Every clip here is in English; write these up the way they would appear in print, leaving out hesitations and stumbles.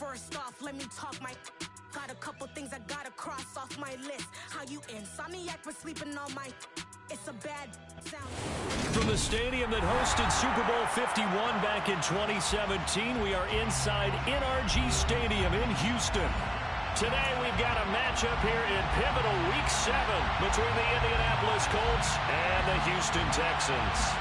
First off, let me talk my. Got a couple things I gotta cross off my list. How you insomniac for sleeping on my. It's a bad sound. From the stadium that hosted Super Bowl 51 back in 2017, we are inside NRG Stadium in Houston. Today we've got a matchup here in pivotal Week 7 between the Indianapolis Colts and the Houston Texans.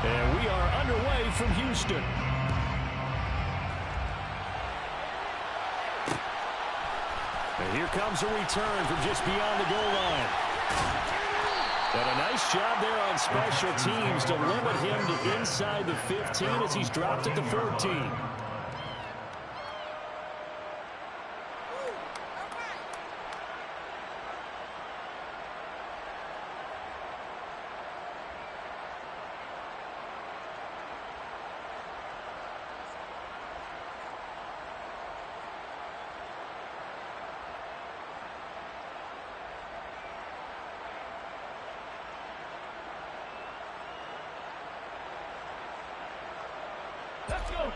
And we are underway from Houston. And here comes a return from just beyond the goal line. And a nice job there on special teams to limit him to inside the 15 as he's dropped at the 14. Let's go.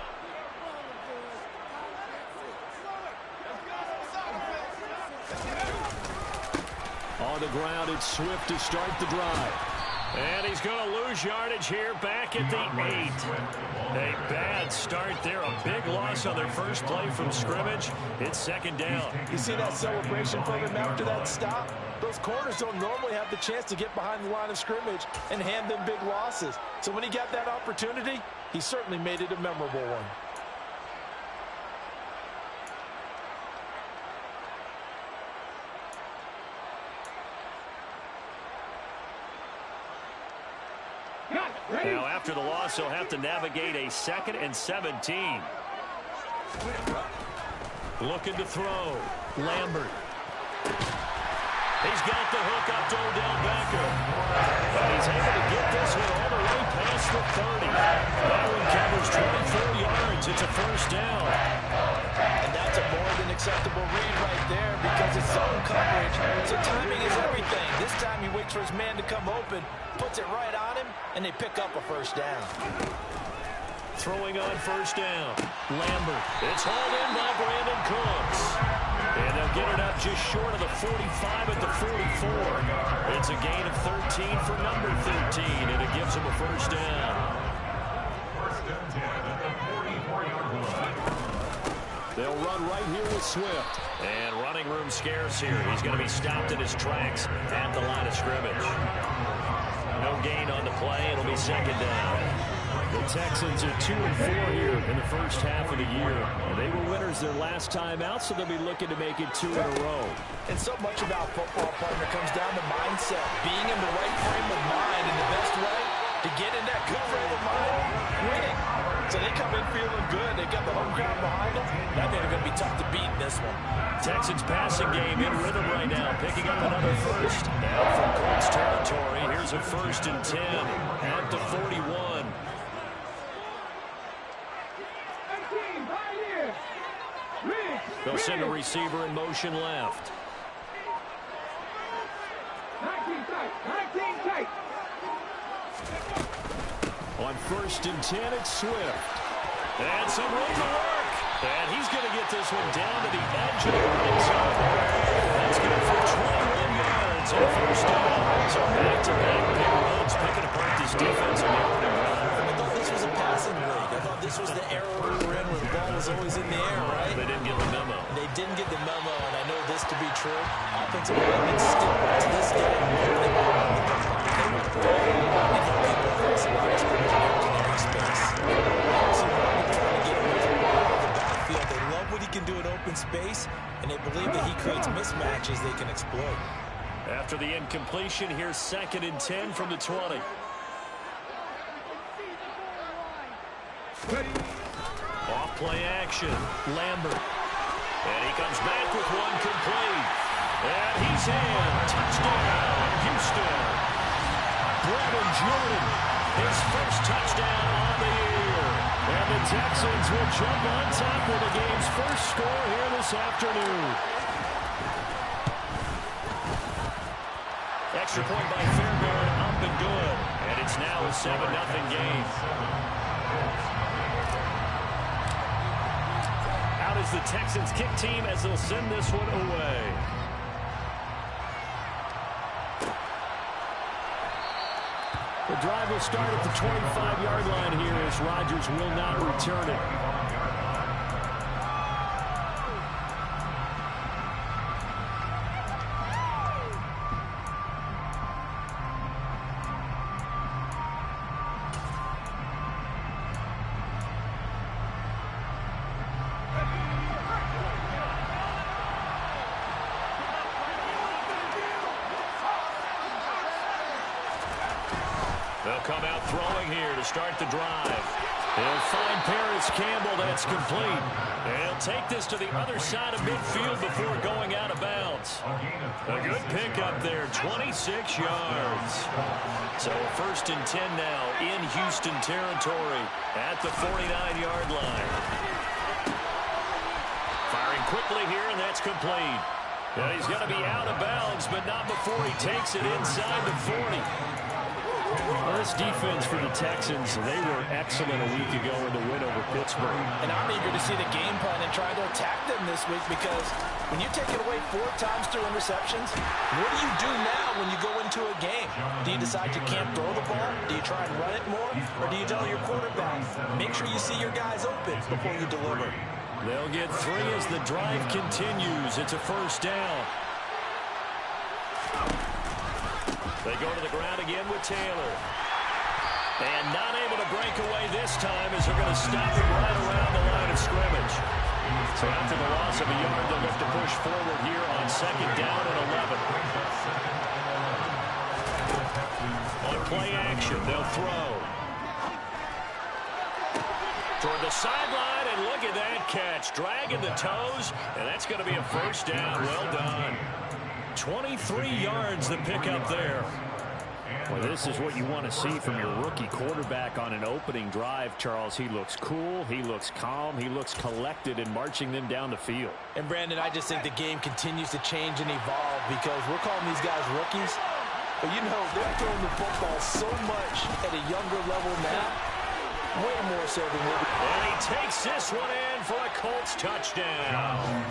On the ground, it's Swift to start the drive. And he's going to lose yardage here back at the 8. A bad start there. A big loss on their first play from scrimmage. It's second down. You see that celebration from him after that stop? Those corners don't normally have the chance to get behind the line of scrimmage and hand them big losses. So when he got that opportunity, he certainly made it a memorable one. Now, after the loss, he'll have to navigate a 2nd and 17. Looking to throw. Lambert. He's got the hook up to Odell Beckham. And he's able to get this one all the way past the 30. That one covers 24 yards. It's a first down. And that's a more than acceptable read right there because it's zone coverage. So timing is everything. This time he waits for his man to come open, puts it right on him, and they pick up a first down. Throwing on first down. Lambert. It's hauled in by Brandon Cooks. And they'll get it up just short of the 45 at the 44. It's a gain of 13 for number 13, and it gives him a first down. They'll run right here with Swift. And running room scarce here. He's going to be stopped in his tracks at the line of scrimmage. No gain on the play. It'll be second down. The Texans are 2-4 here in the first half of the year. And they were winners their last time out, so they'll be looking to make it 2 in a row. And so much about football, partner, comes down to mindset. Being in the right frame of mind, and the best way to get in that good frame of mind, winning. So they come in feeling good. They got the home crowd behind them. That means they're going to be tough to beat in this one. Texans passing game in rhythm right now, picking up another first. Now from Colts territory, here's a 1st and 10 at the 41. They'll send a receiver in motion left. 19 tight. On 1st and 10, it's Swift. And some room to work. And he's going to get this one down to the edge of the red zone. That's good for 21 yards on first down. So back-to-back big runs, picking apart this defense on the opening run. I thought this was a passing league. I thought this was the era we were in where the ball was always in the air, right? They didn't get the memo. They didn't get the memo, and I know this to be true. Offensive linemen still, to this day, they want the ball. They want the ball and help people across the line of scrimmage and engineering space. I also want them trying to get away from the ball in the backfield. They love what he can do in open space, and they believe that he creates mismatches they can exploit. After the incompletion, here's 2nd and 10 from the 20. Off play action. Lambert. And he comes back with one complete. And he's in. Touchdown, Houston. Brevin Jordan, his first touchdown on the year. And the Texans will jump on top with the game's first score here this afternoon. Extra point by Fairbairn, up and good. And it's now a 7-0 game. Out is the Texans kick team as they'll send this one away. The drive will start at the 25-yard line here as Rodgers will not return it. They'll come out throwing here to start the drive. They'll find Paris Campbell. That's complete. And he'll take this to the other side of midfield before going out of bounds. A good pickup there, 26 yards. So 1st and 10 now in Houston territory at the 49-yard line. Firing quickly here, and that's complete. And he's going to be out of bounds, but not before he takes it inside the 40. Well, this defense for the Texans, they were excellent a week ago in the win over Pittsburgh. And I'm eager to see the game plan and try to attack them this week, because when you take it away 4 times through interceptions, what do you do now when you go into a game? Do you decide you can't throw the ball? Do you try and run it more? Or do you tell your quarterback, make sure you see your guys open before you deliver? They'll get 3 as the drive continues. It's a first down. They go to the ground again with Taylor. And not able to break away this time as they're going to stop him right around the line of scrimmage. So after the loss of a yard, they'll look to push forward here on 2nd down and 11. On play action, they'll throw. Toward the sideline, and look at that catch. Dragging the toes, and that's going to be a first down. Well done. 23 yards the pickup there. Well, this is what you want to see from your rookie quarterback on an opening drive, Charles. He looks cool, he looks calm, he looks collected in marching them down the field. And, Brandon, I just think the game continues to change and evolve, because we're calling these guys rookies. But, you know, they're throwing the football so much at a younger level now. Way more so than what. And he takes this one in for a Colts touchdown.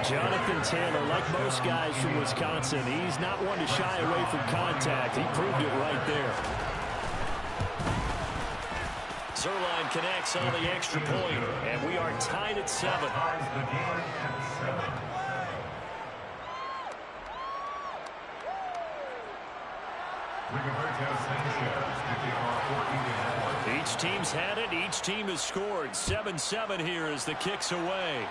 Jonathan Taylor, like most guys from Wisconsin, he's not one to shy away from contact. He proved it right there. Zerline connects on the extra point, and we are tied at 7. Each team's had it. Each team has scored. 7-7 here as the kick's away.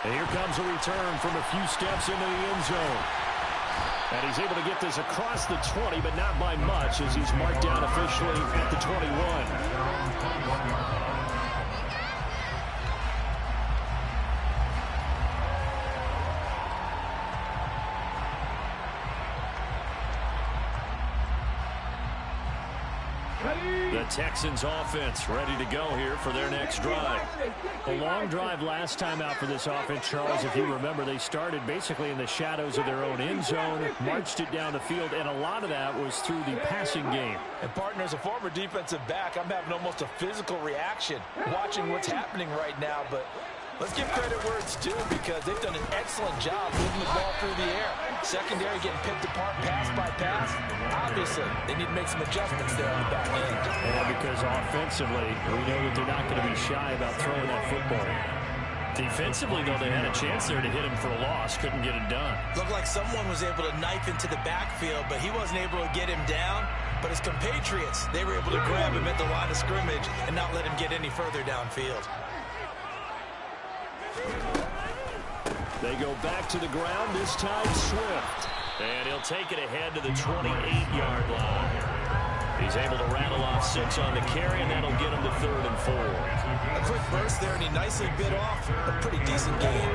And here comes a return from a few steps into the end zone. And he's able to get this across the 20, but not by much, as he's marked down officially at the 21. The Texans offense ready to go here for their next drive. A long drive last time out for this offense, Charles. If you remember, they started basically in the shadows of their own end zone, marched it down the field, and a lot of that was through the passing game. And, partner, as a former defensive back, I'm having almost a physical reaction watching what's happening right now. But let's give credit where it's due, because they've done an excellent job moving the ball through the air. Secondary getting picked apart pass by pass. Obviously, they need to make some adjustments there on the back end. Yeah, because offensively, we know that they're not going to be shy about throwing that football. Defensively, though, they had a chance there to hit him for a loss. Couldn't get it done. Looked like someone was able to knife into the backfield, but he wasn't able to get him down. But his compatriots, they were able to grab him at the line of scrimmage and not let him get any further downfield. They go back to the ground, this time Swift. And he'll take it ahead to the 28-yard line. He's able to rattle off 6 on the carry, and that'll get him to 3rd and 4. A quick burst there, and he nicely bit off a pretty decent gain.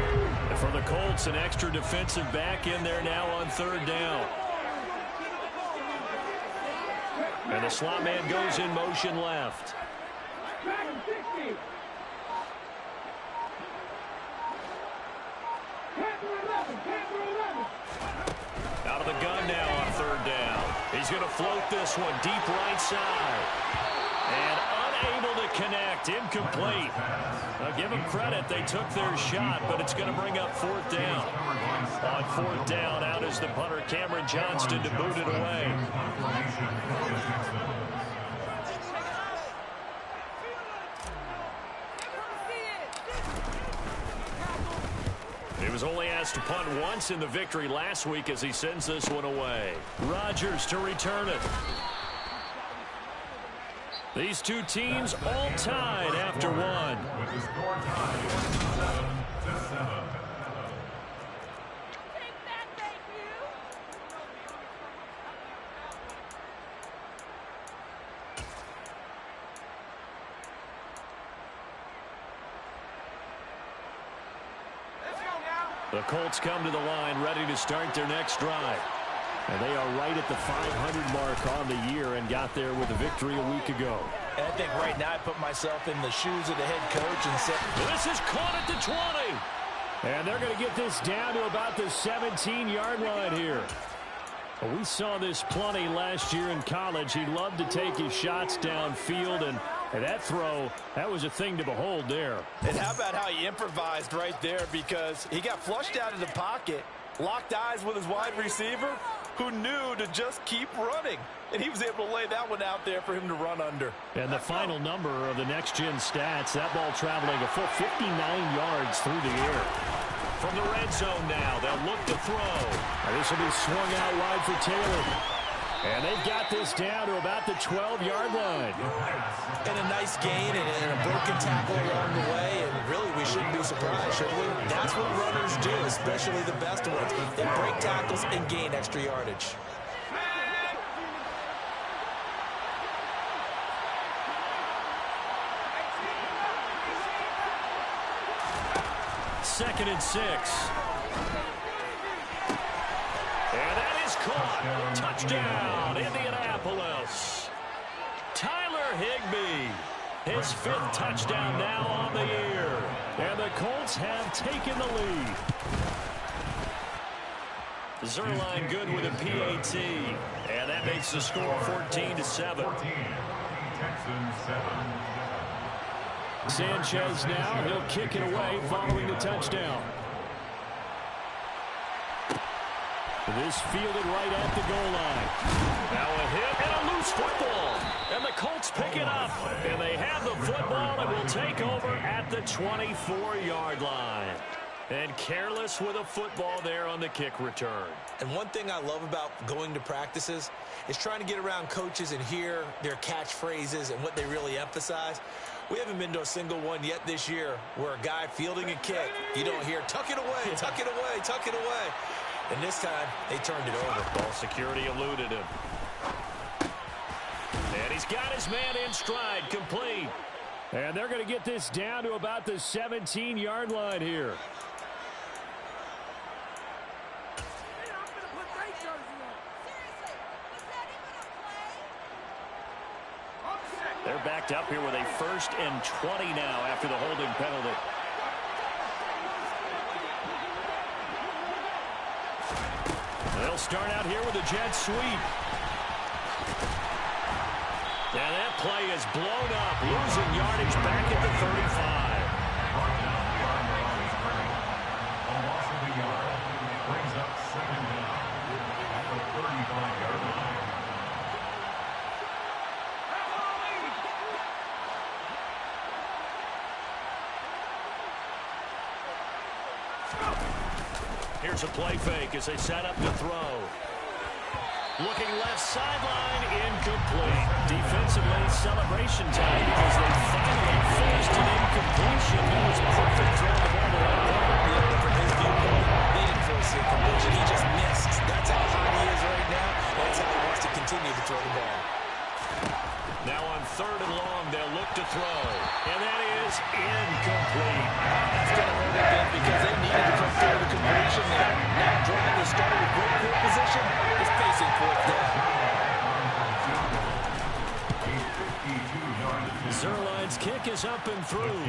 And for the Colts, an extra defensive back in there now on 3rd down. And the slot man goes in motion left. Out of the gun now on 3rd down. He's going to float this one deep right side. And unable to connect. Incomplete. Now give them credit. They took their shot, but it's going to bring up 4th down. On 4th down, out is the punter, Cameron Johnston, to boot it away. He was only asked to punt once in the victory last week as he sends this one away. Rodgers to return it. These two teams all tied after one. The Colts come to the line ready to start their next drive. And they are right at the 500 mark on the year and got there with a victory a week ago. And I think right now I put myself in the shoes of the head coach and said, this is caught at the 20. And they're going to get this down to about the 17-yard line here. Well, we saw this plenty last year in college. He loved to take his shots downfield, and that throw, that was a thing to behold there. And how about how he improvised right there, because he got flushed out of the pocket, locked eyes with his wide receiver, who knew to just keep running. And he was able to lay that one out there for him to run under. And the final number of the next-gen stats, that ball traveling a full 59 yards through the air. From the red zone now, they'll look to throw. And this will be swung out wide for Taylor. And they've got this down to about the 12-yard line. And a nice gain and a broken tackle along the way. And really, we shouldn't be surprised, should we? That's what runners do, especially the best ones. They break tackles and gain extra yardage. Second and 6. And that is caught. Touchdown, Indianapolis. Tyler Higbee, his 5th touchdown now on the year. And the Colts have taken the lead. Zerline good with a PAT. And that makes the score 14-7. Sanchez now, he'll kick it away following the touchdown. This fielded right at the goal line. Now a hit and a loose football. And the Colts pick it up. And they have the football and will take over at the 24-yard line. And careless with a football there on the kick return. And one thing I love about going to practices is trying to get around coaches and hear their catchphrases and what they really emphasize. We haven't been to a single one yet this year where a guy fielding a kick, you don't hear, tuck it away, tuck it away, tuck it away. And this time, they turned it over. Ball security eluded him. And he's got his man in stride, complete. And they're going to get this down to about the 17-yard line here. They're backed up here with a 1st and 20 now after the holding penalty. They'll start out here with a jet sweep. And that play is blown up, losing yardage back at the 35. A loss of a yard brings up 2nd down at the 35-yard line. Here's a play fake as they set up to throw. Looking left sideline, incomplete. Defensively, celebration time because they finally forced an incompletion. That was perfect throwing the ball around. From his viewpoint, he didn't force the incompletion. He just missed. That's how hot he is right now. That's how he wants to continue to throw the ball. They'll look to throw. And that is incomplete. That's going to hurt a bit because they needed to come through the completion there. Now drawing the starter with great field position is facing fourth down. Zerline's kick is up and through.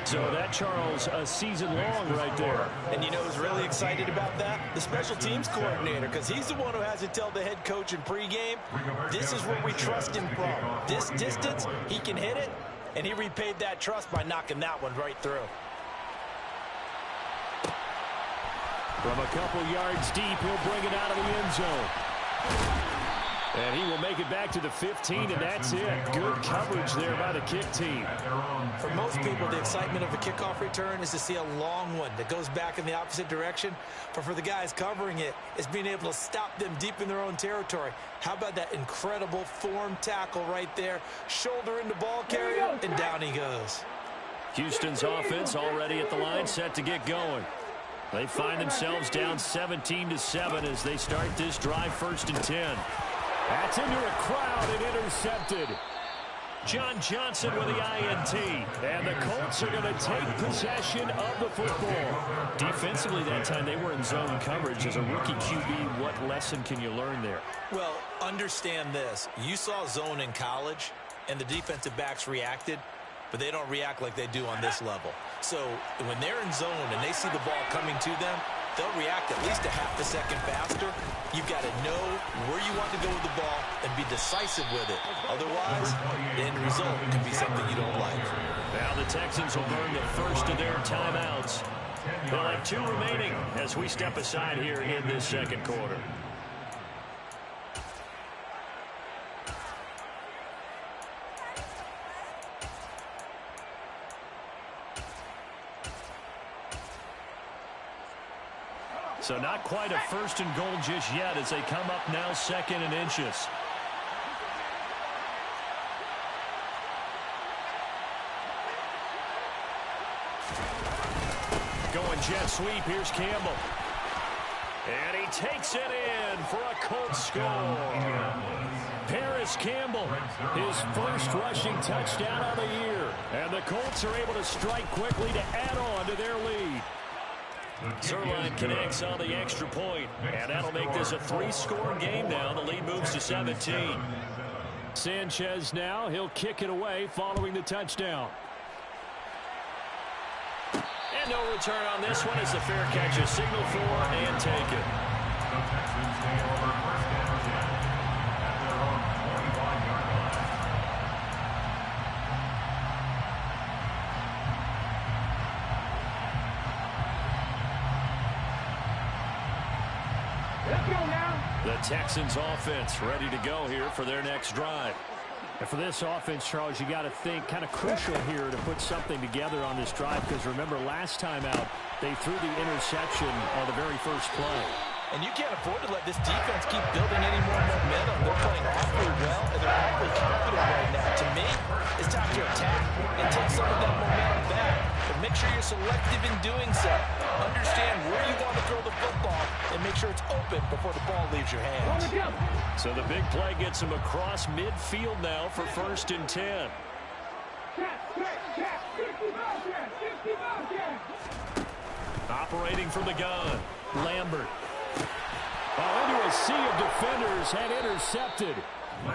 So that, Charles, a season long right there. And you know who's really excited about that? The special teams coordinator, because he's the one who has to tell the head coach in pregame, this is where we trust him from. This distance, he can hit it, and he repaid that trust by knocking that one right through. From a couple yards deep, he'll bring it out of the end zone. And he will make it back to the 15, and that's it. Good coverage there by the kick team. For most people, the excitement of a kickoff return is to see a long one that goes back in the opposite direction. But for the guys covering it, it's being able to stop them deep in their own territory. How about that incredible form tackle right there? Shoulder into ball carrier, and down he goes. Houston's offense already at the line, set to get going. They find themselves down 17-7 as they start this drive, 1st and 10. That's into a crowd and intercepted. John Johnson with the INT. And the Colts are going to take possession of the football. Defensively that time, they were in zone coverage. As a rookie QB, what lesson can you learn there? Well, understand this. You saw zone in college, and the defensive backs reacted, but they don't react like they do on this level. So when they're in zone and they see the ball coming to them, they'll react at least a half a second faster. You've got to know where you want to go with the ball and be decisive with it. Otherwise, the end result can be something you don't like. Now the Texans will burn the first of their timeouts. They'll have 2 remaining as we step aside here in this second quarter. So not quite a 1st and goal just yet as they come up now 2nd and inches. Going jet sweep. Here's Campbell. And he takes it in for a Colts score. Paris Campbell, his first rushing touchdown of the year. And the Colts are able to strike quickly to add on to their lead. Zerline connects on the extra point, and that'll make this a 3-score game now. The lead moves to 17. Sanchez now, he'll kick it away following the touchdown. And no return on this one as the fair catch is signaled for and taken. The Texans offense ready to go here for their next drive. And for this offense, Charles, you got to think kind of crucial here to put something together on this drive, because remember last time out they threw the interception on the very first play. And you can't afford to let this defense keep building any more momentum. They're playing awfully well, and they're awfully confident right now. To me, it's time to attack and take some of that momentum back. But make sure you're selective in doing so. Understand where you want to throw the football and make sure it's open before the ball leaves your hands. So the big play gets him across midfield now for 1st and 10. Operating from the gun, Lambert. Into a sea of defenders and intercepted.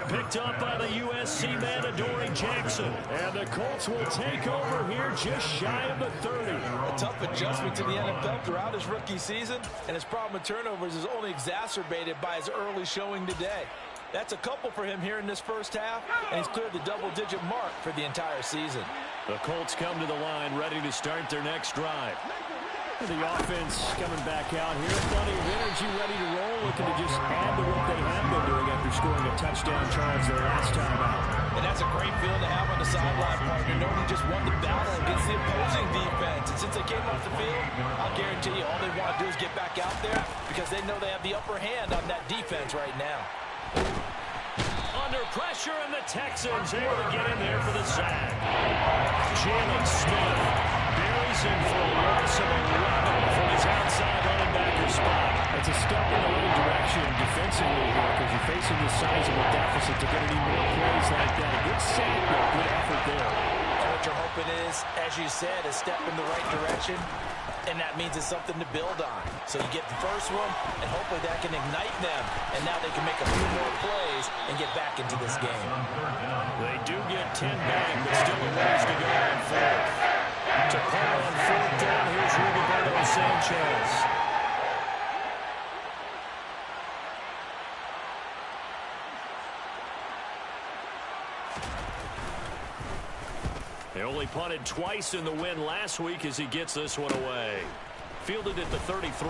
Picked up by the USC man, Adoree Jackson. And the Colts will take over here just shy of the 30. A tough adjustment to the NFL throughout his rookie season, and his problem with turnovers is only exacerbated by his early showing today. That's a couple for him here in this first half, and he's cleared the double-digit mark for the entire season. The Colts come to the line ready to start their next drive. The offense coming back out here. Plenty of energy, ready to roll, looking to just add to what they have been doing after scoring a touchdown, Charles, their last time out. And that's a great feeling to have on the sideline, partner, knowing he just won the battle against the opposing defense. And since they came off the field, I'll guarantee you all they want to do is get back out there because they know they have the upper hand on that defense right now. Under pressure, and the Texans able to get in there for the sack. Jalen Smith buries him for a loss of 11 from his outside running backer spot. It's a step in the right direction defensively here because you're facing this sizable deficit to get any more plays like that. A good sack, but good effort as you said, a step in the right direction, and that means it's something to build on. So you get the first one, and hopefully that can ignite them, and now they can make a few more plays and get back into this game. They do get 10 back, but still a ways to go on fourth. To pull on fourth down, here's Roberto Sanchez. They only punted twice in the win last week as he gets this one away. Fielded at the 33.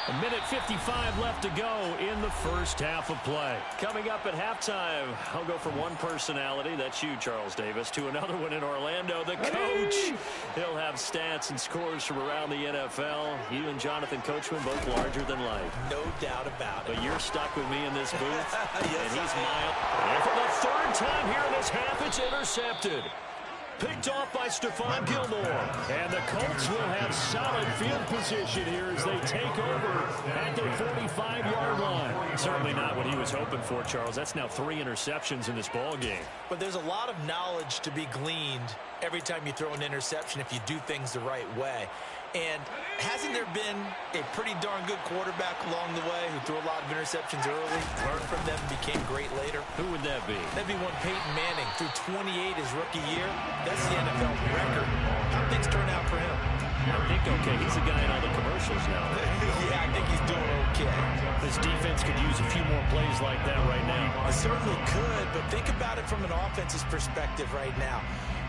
A minute 55 left to go in the first half of play. Coming up at halftime, I'll go from one personality, that's you, Charles Davis, to another one in Orlando, the coach. He'll have stats and scores from around the NFL. You and Jonathan Coachman both larger than life. No doubt about it. But you're stuck with me in this booth. Yes, and he's mild. And for the third time here in this half, it's intercepted. Picked off by Stephon Gilmore. And the Colts will have solid field position here as they take over at their 45-yard line. Certainly not what he was hoping for, Charles. That's now 3 interceptions in this ball game. But there's a lot of knowledge to be gleaned every time you throw an interception if you do things the right way. And hasn't there been a pretty darn good quarterback along the way who threw a lot of interceptions early, learned from them, and became great later? Who would that be? That'd be one Peyton Manning, threw 28 his rookie year. That's the NFL record. How things turn out for him? I think okay. He's a guy in all the commercials now. Yeah, I think he's doing okay. This defense could use a few more plays like that right now. It certainly could, but think about it from an offense's perspective right now.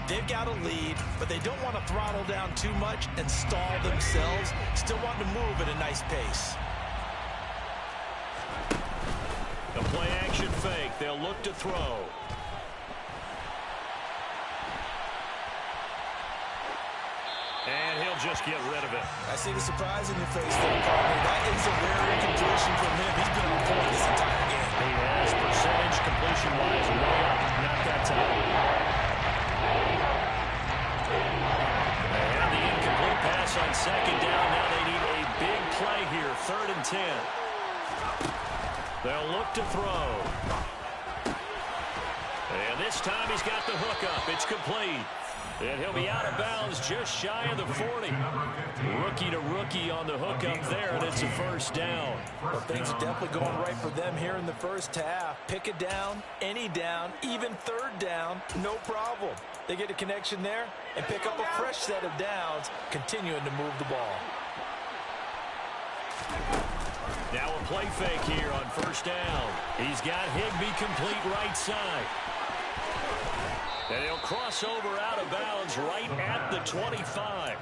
They've got a lead, but they don't want to throttle down too much and stall themselves. Still want to move at a nice pace. The play action fake. They'll look to throw. And he'll just get rid of it. I see the surprise in your face there, Carter. That is a rare incompletion from him. He's been on point this entire game. He has percentage completion-wise way up. Not that time. And the incomplete pass on second down. Now they need a big play here. 3rd and 10. They'll look to throw. And this time he's got the hook up. It's complete. And he'll be out of bounds just shy of the 40. Rookie to rookie on the hook up there, and it's a first down. Well, things are definitely going right for them here in the first half. Pick a down, any down, even 3rd down, no problem. They get a connection there and pick up a fresh set of downs, continuing to move the ball. Now a play fake here on first down. He's got Higbee complete right side. And he'll cross over out of bounds right at the 25.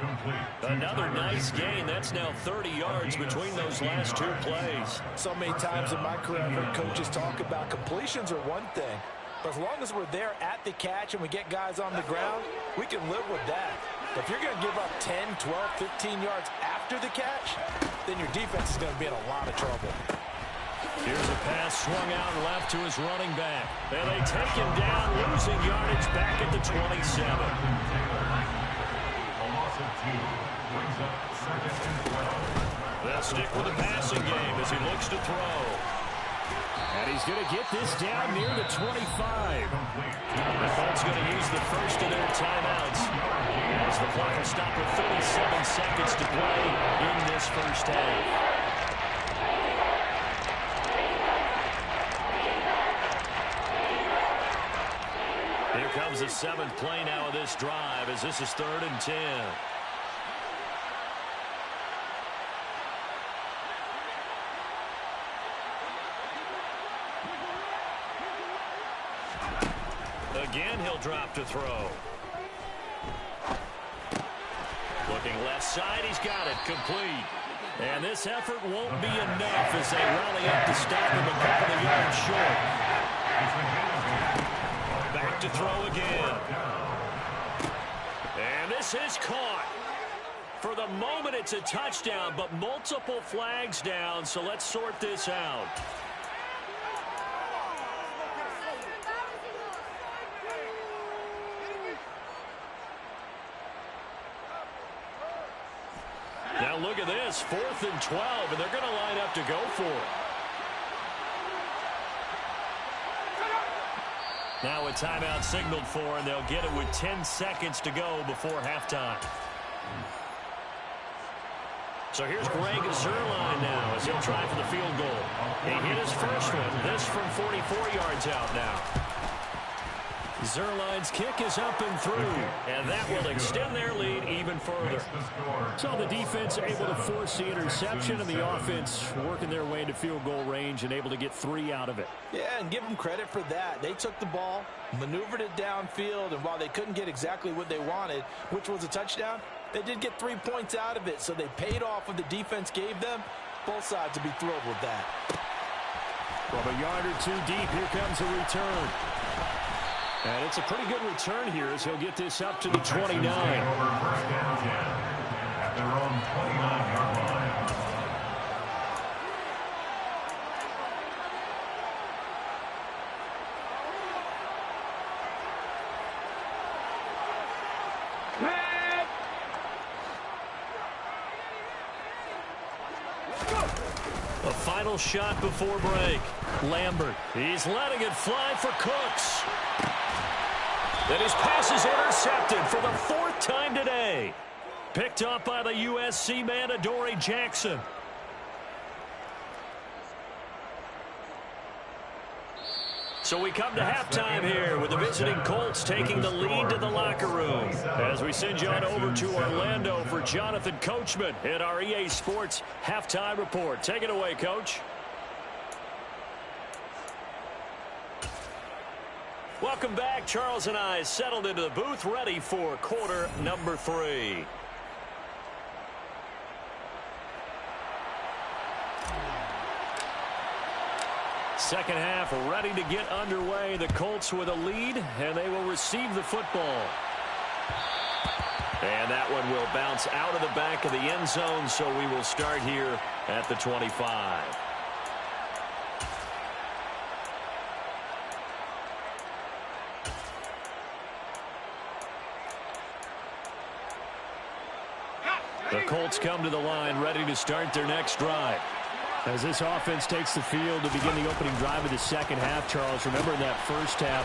Another nice gain. That's now 30 yards between those last 2 plays. So many times in my career, I've heard coaches talk about completions are one thing. But as long as we're there at the catch and we get guys on the ground, we can live with that. But if you're going to give up 10, 12, 15 yards after the catch, then your defense is going to be in a lot of trouble. Here's a pass swung out left to his running back. And they take him down, losing yardage back at the 27. A loss of 2 brings up 2nd and 12. They'll stick with the passing game as he looks to throw. And he's going to get this down near the 25. The Colts going to use the first of their timeouts as the clock will stop with 37 seconds to play in this first half. Here comes the 7th play now of this drive as this is 3rd and 10. Again, he'll drop to throw. Looking left side, he's got it complete. And this effort won't be enough as they rally up to stop him a couple of yards short. Back to throw again. And this is caught. For the moment, it's a touchdown, but multiple flags down, so let's sort this out. Now look at this, 4th and 12, and they're going to line up to go for it. Now a timeout signaled for, and they'll get it with 10 seconds to go before halftime. So here's Greg Zuerlein now as he'll try for the field goal. He hit his first one. This from 44 yards out now. Zuerlein's kick is up and through, and that will extend their lead even further. So the defense able to force the interception, and the offense working their way into field goal range and able to get 3 out of it. Yeah, and give them credit for that. They took the ball, maneuvered it downfield, and while they couldn't get exactly what they wanted, which was a touchdown, they did get 3 points out of it, so they paid off what the defense gave them. Both sides will be thrilled with that. From a yard or 2 deep, here comes a return. And it's a pretty good return here as he'll get this up to the 29. Over first down 10 at their own 29-yard line. A final shot before break. Lambert. He's letting it fly for Cooks. And his pass is intercepted for the 4th time today. Picked up by the USC man, Adoree Jackson. So we come to halftime here with the visiting Colts taking the lead to the locker room. As we send you on over to Orlando for Jonathan Coachman in our EA Sports Halftime Report. Take it away, Coach. Welcome back. Charles and I settled into the booth, ready for quarter number 3. Second half ready to get underway. The Colts with a lead, and they will receive the football. And that one will bounce out of the back of the end zone, so we will start here at the 25. The Colts come to the line, ready to start their next drive. As this offense takes the field to begin the opening drive of the second half, Charles, remember in that first half,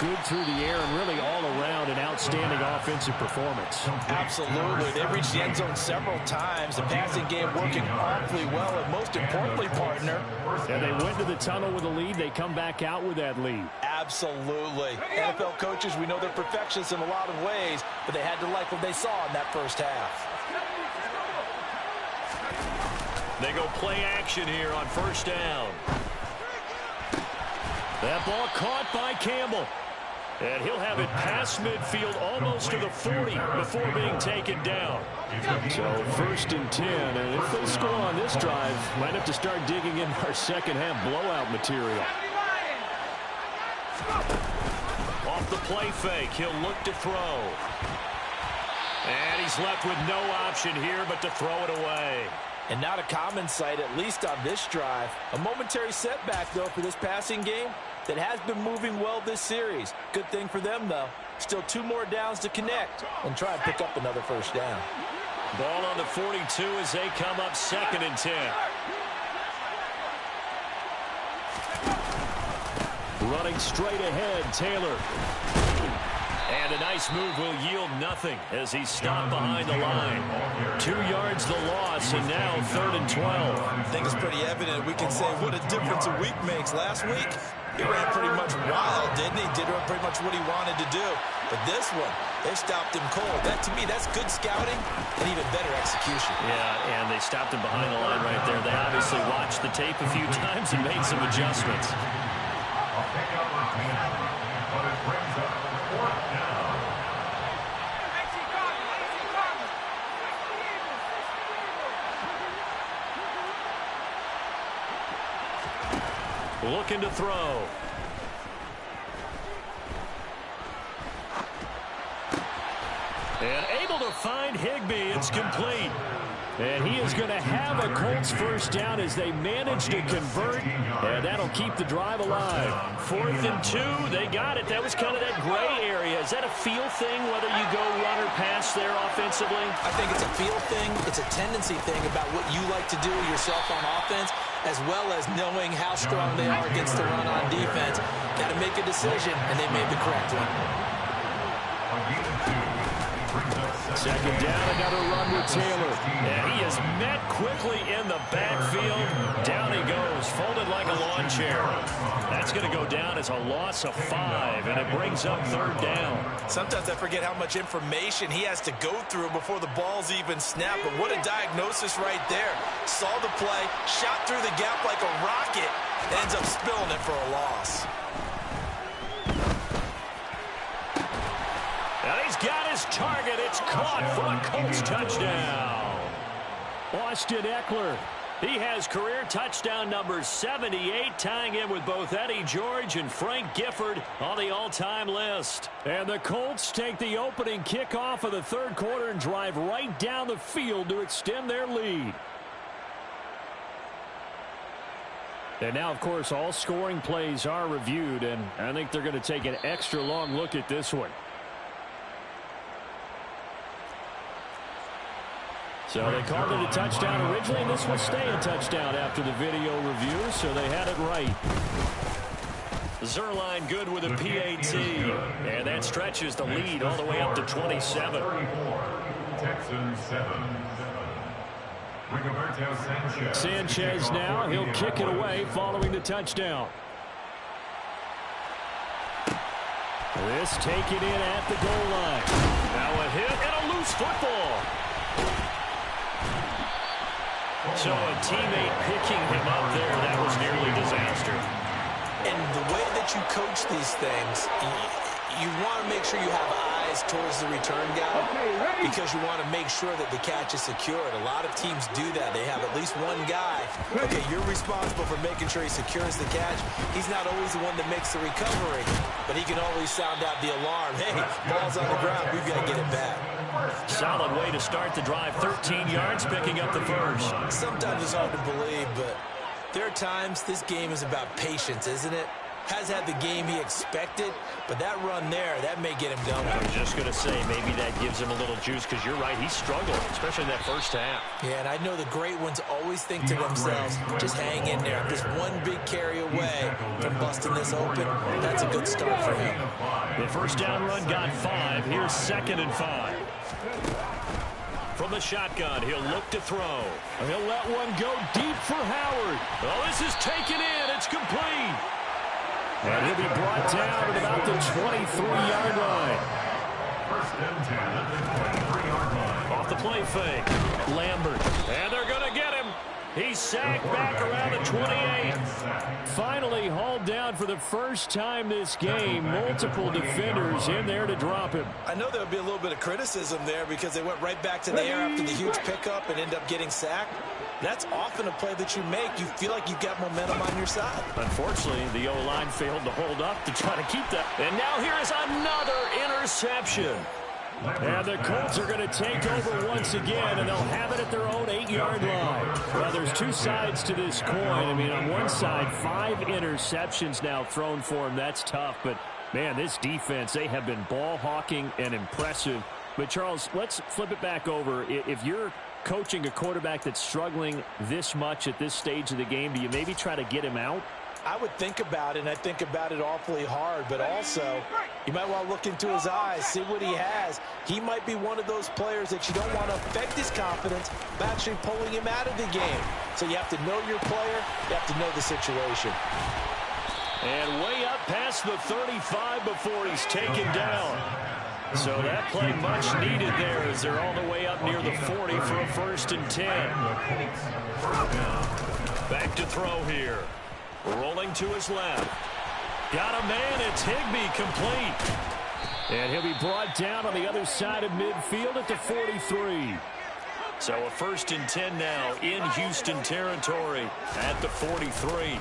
good through the air and really all around an outstanding offensive performance. Absolutely. They reached the end zone several times. The passing game working awfully well, and most importantly, partner. And they went to the tunnel with a lead. They come back out with that lead. Absolutely. NFL coaches, we know they're perfectionists in a lot of ways, but they had to like what they saw in that first half. They go play action here on first down. That ball caught by Campbell. And he'll have it past midfield almost to the 40 before being taken down. So 1st and 10. And if they score on this drive, might have to start digging in our second half blowout material. Off the play fake, he'll look to throw. And he's left with no option here but to throw it away. And not a common sight, at least on this drive. A momentary setback, though, for this passing game that has been moving well this series. Good thing for them, though. Still 2 more downs to connect and try and pick up another first down. Ball on the 42 as they come up 2nd and 10. Running straight ahead, Taylor. And a nice move will yield nothing as he's stopped behind the line. 2 yards the loss, and now 3rd and 12. I think it's pretty evident. We can say what a difference a week makes. Last week, he ran pretty much wild, didn't he? Did pretty much what he wanted to do. But this one, they stopped him cold. That, to me, that's good scouting and even better execution. Yeah, and they stopped him behind the line right there. They obviously watched the tape a few times and made some adjustments. A pickup return, but it brings up 4th down. Looking to throw. And able to find Higbee. It's complete. And he is going to have a Colts first down as they manage to convert, and that'll keep the drive alive. 4th and 2. They got it. That was kind of that gray area. Is that a feel thing, whether you go run or pass there offensively? I think it's a feel thing. It's a tendency thing about what you like to do yourself on offense. as well as knowing how strong they are against the run on defense. Got to make a decision, and they made the correct one. Second down, another run with Taylor. And he is met quickly in the backfield. Down he goes, folded like a lawn chair. That's going to go down as a loss of 5, and it brings up third down. Sometimes I forget how much information he has to go through before the ball's even snapped. But what a diagnosis right there. Saw the play, shot through the gap like a rocket, ends up spilling it for a loss. And he's got his target. It's caught for a Colts touchdown. Austin Eckler. He has career touchdown number 78, tying him with both Eddie George and Frank Gifford on the all-time list. And the Colts take the opening kickoff of the third quarter and drive right down the field to extend their lead. And now, of course, all scoring plays are reviewed, and I think they're going to take an extra long look at this one. So they called it a touchdown originally, and this will stay a touchdown after the video review, so they had it right. Zerline good with a PAT, and that stretches the lead all the way up to 27. Texans 7. Sanchez now, he'll kick it away following the touchdown. This taken in at the goal line. Now a hit and a loose football. So a teammate picking him up there, that was nearly disaster. And the way that you coach these things, you want to make sure you have eyes towards the return guy because you want to make sure that the catch is secured. A lot of teams do that. They have at least one guy. Okay, you're responsible for making sure he secures the catch. He's not always the one that makes the recovery, but he can always sound out the alarm. Hey, ball's on the ground. We've got to get it back. Solid way to start the drive. 13 yards, picking up the first. Sometimes it's hard to believe, but there are times this game is about patience, isn't it? Has had the game he expected, but that run there, that may get him going. I was just going to say, maybe that gives him a little juice, because you're right, he struggled, especially in that first half. Yeah, and I know the great ones always think to themselves, just hang in there. I'm just one big carry away from busting this open. That's a good start for him. The first down run got 5. Here's 2nd and 5. From the shotgun, he'll look to throw. He'll let one go deep for Howard. Oh, this is taken in. It's complete. And he'll be brought down at about the 23-yard line. First and 10 at the 23-yard line. Off the play fake. Lambert. And they're going to get him. He's sacked back around the 28. Finally hauled down for the first time this game. Multiple defenders in there to drop him. I know there'll be a little bit of criticism there because they went right back to the air after the huge pickup and end up getting sacked. That's often a play that you make. You feel like you've got momentum on your side. Unfortunately, the O-line failed to hold up to try to keep that. And now here is another interception. And the Colts are going to take over once again, and they'll have it at their own 8-yard line. Well, there's two sides to this coin. I mean, on one side, 5 interceptions now thrown for him. That's tough. But, man, this defense, they have been ball hawking and impressive. But, Charles, let's flip it back over. If you're coaching a quarterback that's struggling this much at this stage of the game, do you maybe try to get him out? I would think about it, and I think about it awfully hard, but also you might want to look into his eyes, see what he has. He might be one of those players that you don't want to affect his confidence by actually pulling him out of the game. So you have to know your player, you have to know the situation. And way up past the 35 before he's taken down. So that play much needed there as they're all the way up near the 40 for a 1st and 10. Back to throw here. Rolling to his left. Got a man. It's Higbee, complete. And he'll be brought down on the other side of midfield at the 43. So a 1st and 10 now in Houston territory at the 43.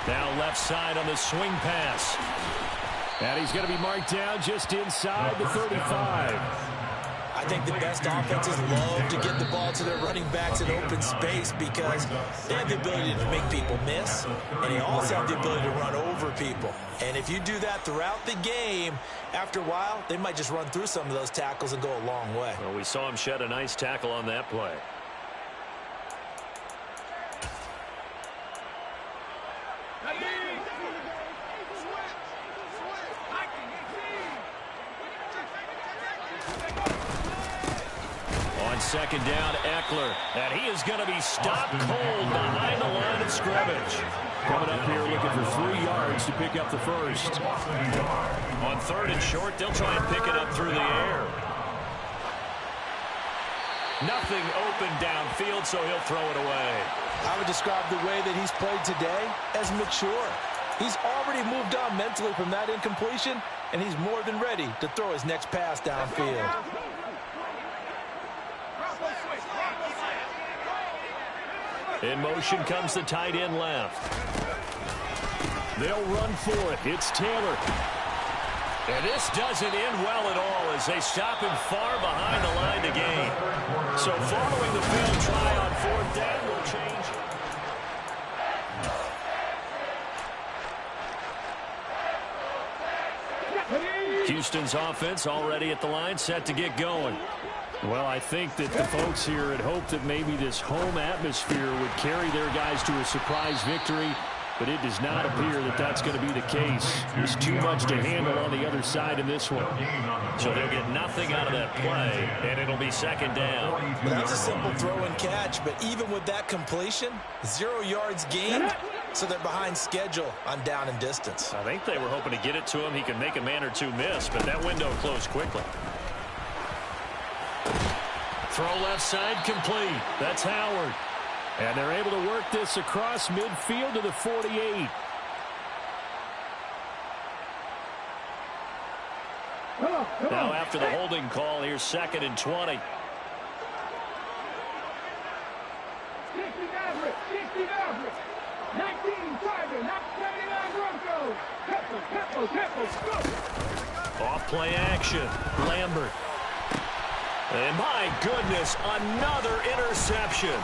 Now left side on the swing pass. And he's going to be marked down just inside the 35. I think the best offenses love to get the ball to their running backs in open space because they have the ability to make people miss, and they also have the ability to run over people. And if you do that throughout the game, after a while, they might just run through some of those tackles and go a long way. Well, we saw him shed a nice tackle on that play. second down, Eckler. And he is going to be stopped cold behind the line of scrimmage. Coming up here looking for 3 yards to pick up the first. On third and short, they'll try and pick it up through the air. Nothing open downfield, so he'll throw it away. I would describe the way that he's played today as mature. He's already moved on mentally from that incompletion, and he's more than ready to throw his next pass downfield. In motion comes the tight end left. They'll run for it. It's Taylor. And this doesn't end well at all as they stop him far behind the line to gain. So following the failed try on fourth down will change. Houston's offense already at the line, set to get going. Well, I think that the folks here had hoped that maybe this home atmosphere would carry their guys to a surprise victory, but it does not appear that that's going to be the case. There's too much to handle on the other side in this one. So they'll get nothing out of that play, and it'll be second down. Well, that's a simple throw and catch, but even with that completion, 0 yards gained, so they're behind schedule on down and distance. I think they were hoping to get it to him. He could make a man or two miss, but that window closed quickly. Throw left side complete. That's Howard. And they're able to work this across midfield to the 48. Now after the holding call, here's second and 20. Off play action. Lambert. And my goodness, another interception.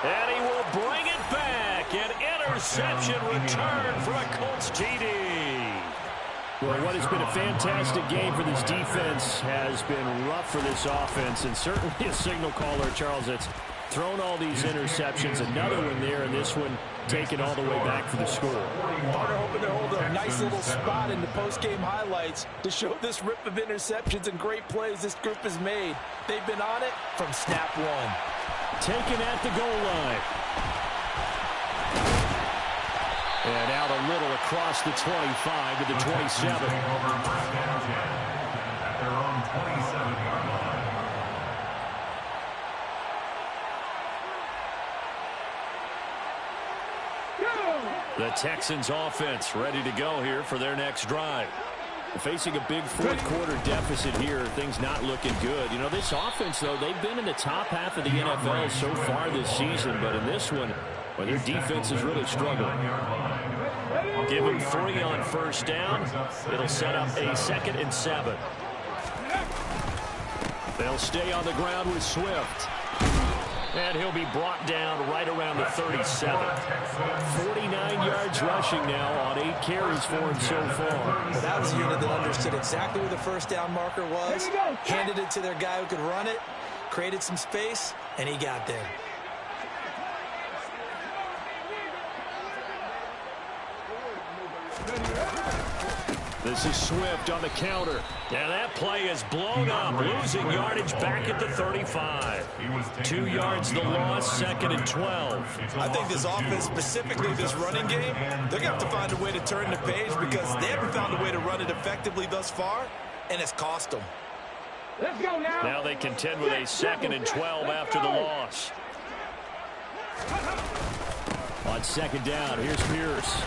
And he will bring it back. An interception return for a Colts TD. Well, what has been a fantastic game for this defense has been rough for this offense, and certainly a signal caller, Charles, that's thrown all these interceptions. Another one there, and this one taken all the way back for the score. They're hoping to hold a nice little spot in the post-game highlights to show this rip of interceptions and great plays this group has made. They've been on it from snap one. Taken at the goal line. And out a little across the 25 to the 27. At their own 27-yard line. The Texans offense ready to go here for their next drive. Facing a big fourth-quarter deficit here, things not looking good. You know, this offense, though, they've been in the top half of the NFL so far this season, but in this one, well, their defense is really struggling. Give them 3 on first down. It'll set up a 2nd and 7. They'll stay on the ground with Swift. And he'll be brought down right around the 37. 49 yards rushing now on 8 carries for him so far. But that was a unit that understood exactly where the first down marker was, handed it to their guy who could run it, created some space, and he got there. This is Swift on the counter. And that play is blown up, losing yardage back at the 35. 2 yards the loss, 2nd and 12. I think this offense, specifically this running game, they're going to have to find a way to turn the page because they haven't found a way to run it effectively thus far, and it's cost them. Let's go now. Now they contend with a 2nd and 12 after the loss. On second down, here's Pierce.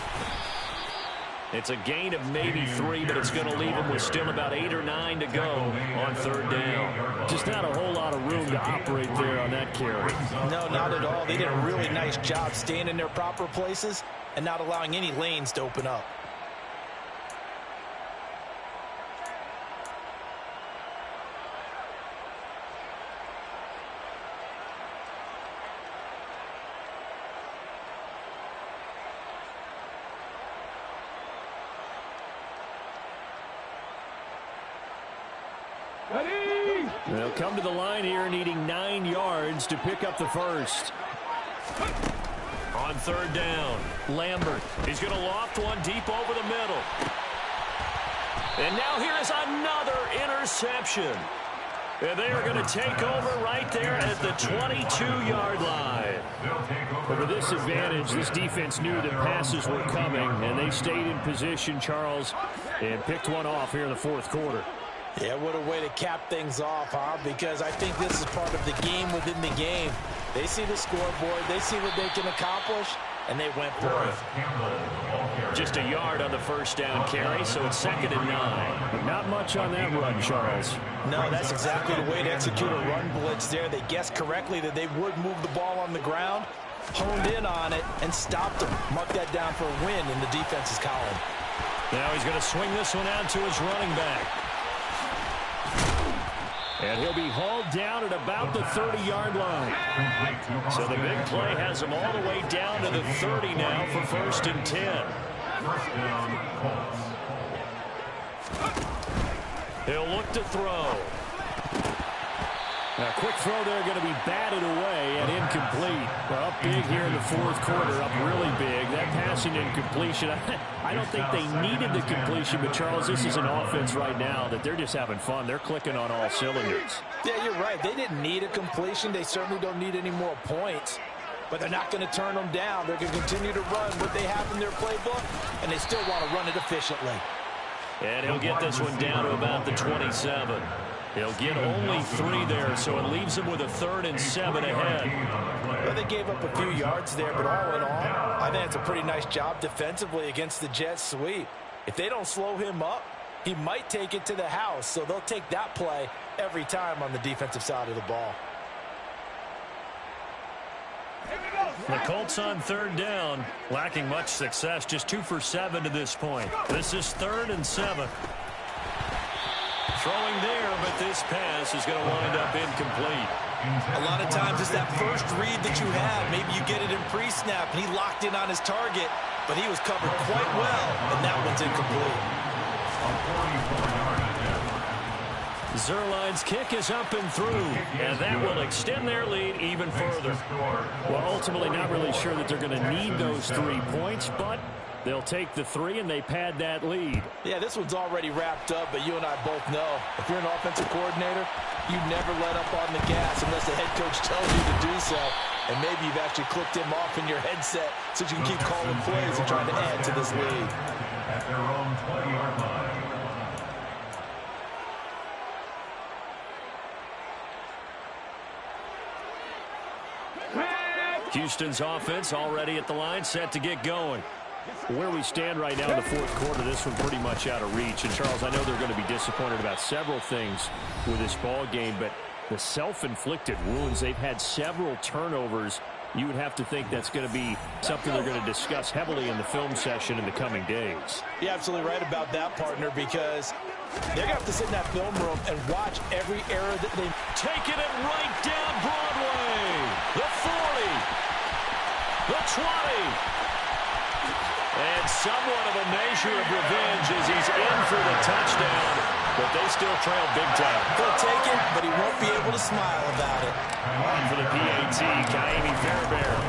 It's a gain of maybe 3, but it's going to leave them with still about 8 or 9 to go on third down. Just not a whole lot of room to operate there on that carry. No, not at all. They did a really nice job staying in their proper places and not allowing any lanes to open up. They'll come to the line here needing 9 yards to pick up the first. On third down, Lambert. He's going to loft one deep over the middle. And now here is another interception. And they are going to take over right there at the 22-yard line. But with this advantage, this defense knew that passes were coming, and they stayed in position, Charles, and picked one off here in the fourth quarter. Yeah, what a way to cap things off, huh? Because I think this is part of the game within the game. They see the scoreboard, they see what they can accomplish, and they went for it. Just a yard on the first down carry, so it's 2nd and 9. But not much on that run, Charles. No, that's exactly the way to execute a run blitz there. They guessed correctly that they would move the ball on the ground, honed in on it, and stopped them. Mark that down for a win in the defense's column. Now he's going to swing this one out to his running back. And he'll be hauled down at about the 30-yard line. So the big play has him all the way down to the 30 now for 1st and 10. He'll look to throw. A quick throw there going to be batted away and incomplete. Well, up big here in the fourth quarter, up really big. That passing incompletion, I don't think they needed the completion, but Charles, this is an offense right now that they're just having fun. They're clicking on all cylinders. Yeah, you're right. They didn't need a completion. They certainly don't need any more points, but they're not going to turn them down. They're going to continue to run what they have in their playbook, and they still want to run it efficiently. And he'll get this one down to about the 27. He'll get only 3 there, so it leaves him with a 3rd and 7 ahead. Well, they gave up a few yards there, but all in all, I think it's a pretty nice job defensively against the Jets sweep. If they don't slow him up, he might take it to the house, so they'll take that play every time on the defensive side of the ball. The Colts on 3rd down, lacking much success, just 2 for 7 to this point. This is 3rd and 7. Throwing there, but this pass is going to wind up incomplete. A lot of times it's that first read that you have. Maybe you get it in pre-snap, and he locked in on his target, but he was covered quite well, and that one's incomplete. Zerline's kick is up and through, and that will extend their lead even further. Well, ultimately not really sure that they're going to need those 3 points, but they'll take the 3, and they pad that lead. Yeah, this one's already wrapped up, but you and I both know if you're an offensive coordinator, you never let up on the gas unless the head coach tells you to do so. And maybe you've actually clicked him off in your headset so you can keep calling plays and trying to add to this lead. At their own 20-yard line. Houston's offense already at the line, set to get going. Where we stand right now in the fourth quarter, this one pretty much out of reach. And, Charles, I know they're going to be disappointed about several things with this ball game, but the self-inflicted wounds, they've had several turnovers. You would have to think that's going to be something they're going to discuss heavily in the film session in the coming days. You're absolutely right about that, partner, because they're going to have to sit in that film room and watch every error that they taking it right down Broadway. The 40. The 20. And somewhat of a measure of revenge as he's in for the touchdown, but they still trail big time. He'll take it, but he won't be able to smile about it. On for the PAT, Kaimi Fairbairn.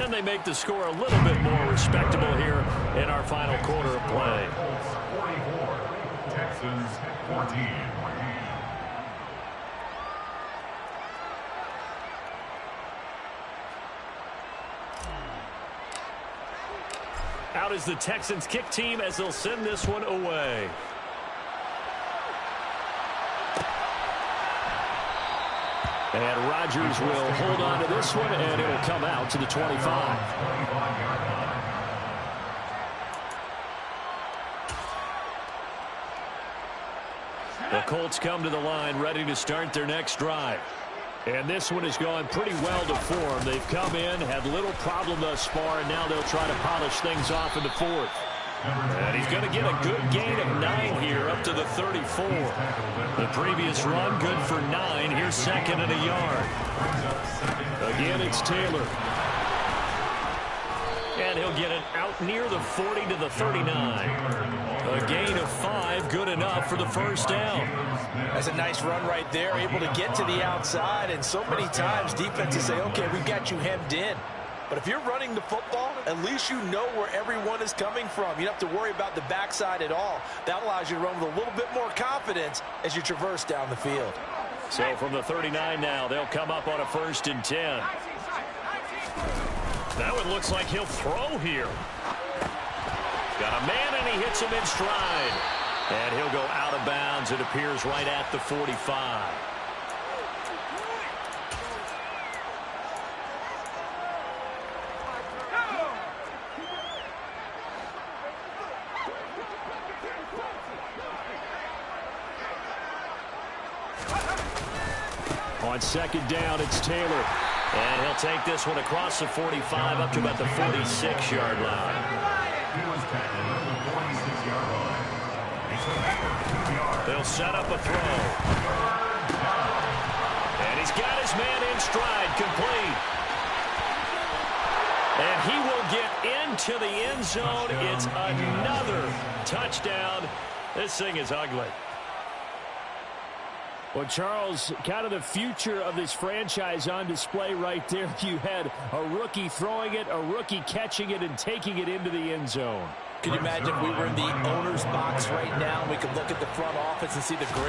And they make the score a little bit more respectable here in our final quarter of play. 44, Texans 14. Out is the Texans kick team as they'll send this one away. And Rodgers will hold on to this one, and it'll come out to the 25. The Colts come to the line ready to start their next drive. And this one has gone pretty well to form. They've come in, had little problem thus far, and now they'll try to polish things off in the fourth. And he's going to get a good gain of 9 here up to the 34. The previous run, good for 9. Here's 2nd and a yard. Again, it's Taylor. And he'll get it out near the 40 to the 39. A gain of 5, good enough for the first down. That's a nice run right there, able to get to the outside. And so many times defenses say, okay, we've got you hemmed in. But if you're running the football, at least you know where everyone is coming from. You don't have to worry about the backside at all. That allows you to run with a little bit more confidence as you traverse down the field. So from the 39 now, they'll come up on a 1st and 10. Now it looks like he'll throw here. Got a man, and he hits him in stride. And he'll go out of bounds, it appears, right at the 45. On 2nd down, it's Taylor. And he'll take this one across the 45 up to about the 46-yard line. They'll set up a throw. And he's got his man in stride, complete. And he will get into the end zone. It's another touchdown. This thing is ugly. Well, Charles, kind of the future of this franchise on display right there. You had a rookie throwing it, a rookie catching it, and taking it into the end zone. Can you imagine if we were in the owner's box right now? We could look at the front office and see the great